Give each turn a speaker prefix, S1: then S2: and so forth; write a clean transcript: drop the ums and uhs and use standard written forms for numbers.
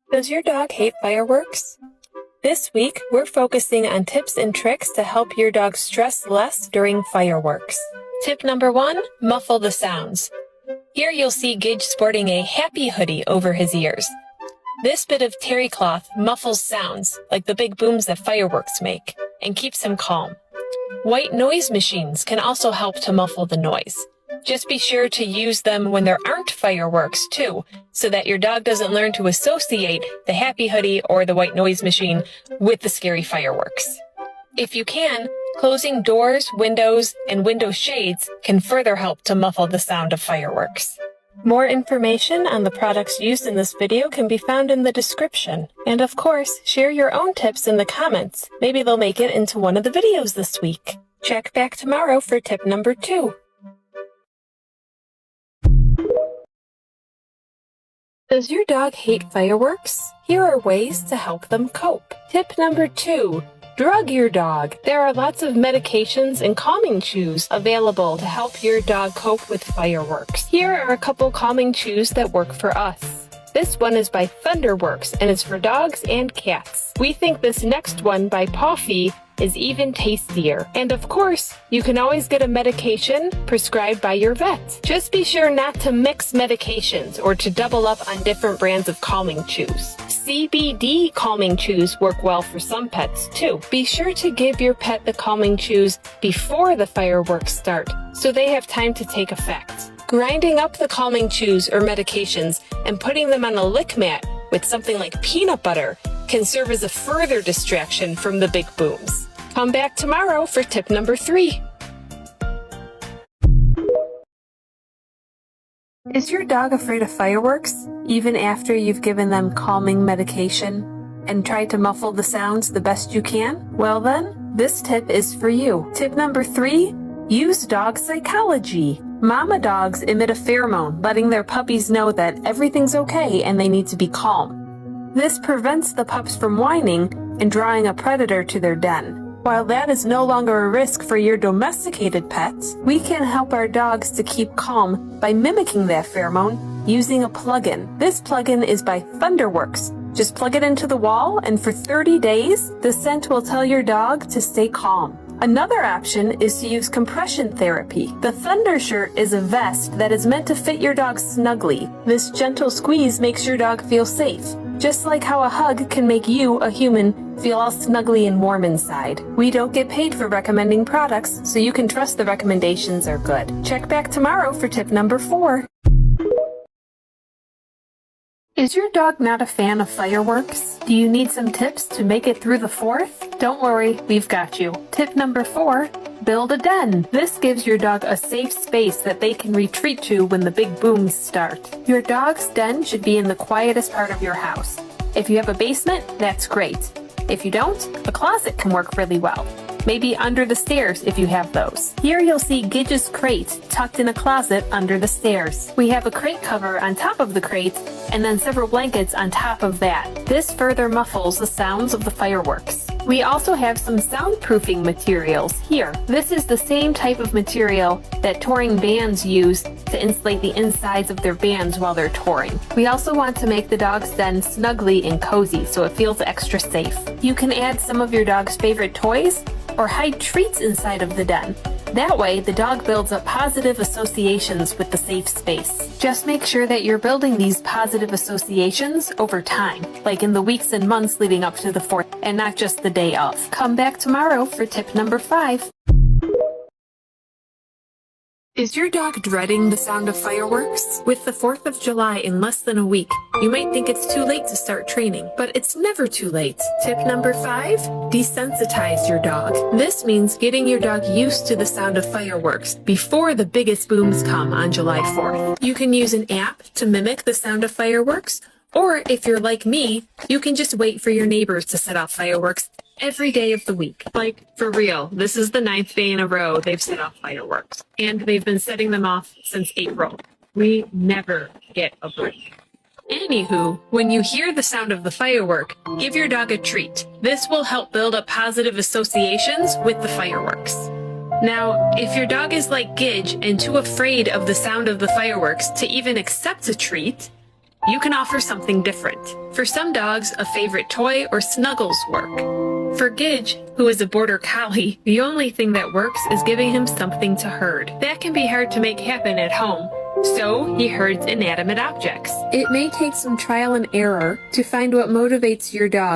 S1: Does your dog hate fireworks? This week, we're focusing on tips and tricks to help your dog stress less during fireworks. Tip number 1, muffle the sounds. Here you'll see Gidge sporting a happy hoodie over his ears. This bit of terry cloth muffles sounds, like the big booms that fireworks make, and keeps him calm. White noise machines can also help to muffle the noise. Just be sure to use them when there aren't fireworks, too, so that your dog doesn't learn to associate the happy hoodie or the white noise machine with the scary fireworks. If you can, closing doors, windows, and window shades can further help to muffle the sound of fireworks. More information on the products used in this video can be found in the description. And of course, share your own tips in the comments. Maybe they'll make it into one of the videos this week. Check back tomorrow for tip number 2. Does your dog hate fireworks? Here are ways to help them cope. Tip number 2. Drug your dog. There are lots of medications and calming chews available to help your dog cope with fireworks. Here are a couple calming chews that work for us. This one is by Thunderworks and is for dogs and cats. We think this next one by Puffy is even tastier. And of course, you can always get a medication prescribed by your vet. Just be sure not to mix medications or to double up on different brands of calming chews. CBD calming chews work well for some pets too. Be sure to give your pet the calming chews before the fireworks start so they have time to take effect. Grinding up the calming chews or medications and putting them on a lick mat with something like peanut butter can serve as a further distraction from the big booms. Come back tomorrow for tip number 3. Is your dog afraid of fireworks, even after you've given them calming medication and tried to muffle the sounds the best you can? Well then, this tip is for you. Tip number 3, use dog psychology. Mama dogs emit a pheromone, letting their puppies know that everything's okay and they need to be calm. This prevents the pups from whining and drawing a predator to their den. While that is no longer a risk for your domesticated pets, we can help our dogs to keep calm by mimicking that pheromone using a plugin. This plugin is by Thunderworks. Just plug it into the wall and for 30 days, the scent will tell your dog to stay calm. Another option is to use compression therapy. The Thunder Shirt is a vest that is meant to fit your dog snugly. This gentle squeeze makes your dog feel safe, just like how a hug can make you, a human, feel all snuggly and warm inside. We don't get paid for recommending products, so you can trust the recommendations are good. Check back tomorrow for tip number 4. Is your dog not a fan of fireworks? Do you need some tips to make it through the 4th? Don't worry, we've got you. Tip number 4, build a den. This gives your dog a safe space that they can retreat to when the big booms start. Your dog's den should be in the quietest part of your house. If you have a basement, that's great. If you don't, a closet can work really well. Maybe under the stairs if you have those. Here you'll see Gidge's crate tucked in a closet under the stairs. We have a crate cover on top of the crate and then several blankets on top of that. This further muffles the sounds of the fireworks. We also have some soundproofing materials here. This is the same type of material that touring bands use to insulate the insides of their bands while they're touring. We also want to make the dog's den snuggly and cozy so it feels extra safe. You can add some of your dog's favorite toys or hide treats inside of the den. That way, the dog builds up positive associations with the safe space. Just make sure that you're building these positive associations over time, like in the weeks and months leading up to the 4th, and not just the day of. Come back tomorrow for tip number 5. Is your dog dreading the sound of fireworks? With the 4th of July in less than a week, you might think it's too late to start training, but it's never too late. Tip number 5, desensitize your dog. This means getting your dog used to the sound of fireworks before the biggest booms come on July 4th. You can use an app to mimic the sound of fireworks, or if you're like me, you can just wait for your neighbors to set off fireworks every day of the week. Like, for real, this is the 9th day in a row they've set off fireworks. And they've been setting them off since April. We never get a break. Anywho, when you hear the sound of the firework, give your dog a treat. This will help build up positive associations with the fireworks. Now, if your dog is like Gidge and too afraid of the sound of the fireworks to even accept a treat, you can offer something different. For some dogs, a favorite toy or snuggles work. For Gidge, who is a border collie, the only thing that works is giving him something to herd. That can be hard to make happen at home, so he herds inanimate objects. It may take some trial and error to find what motivates your dog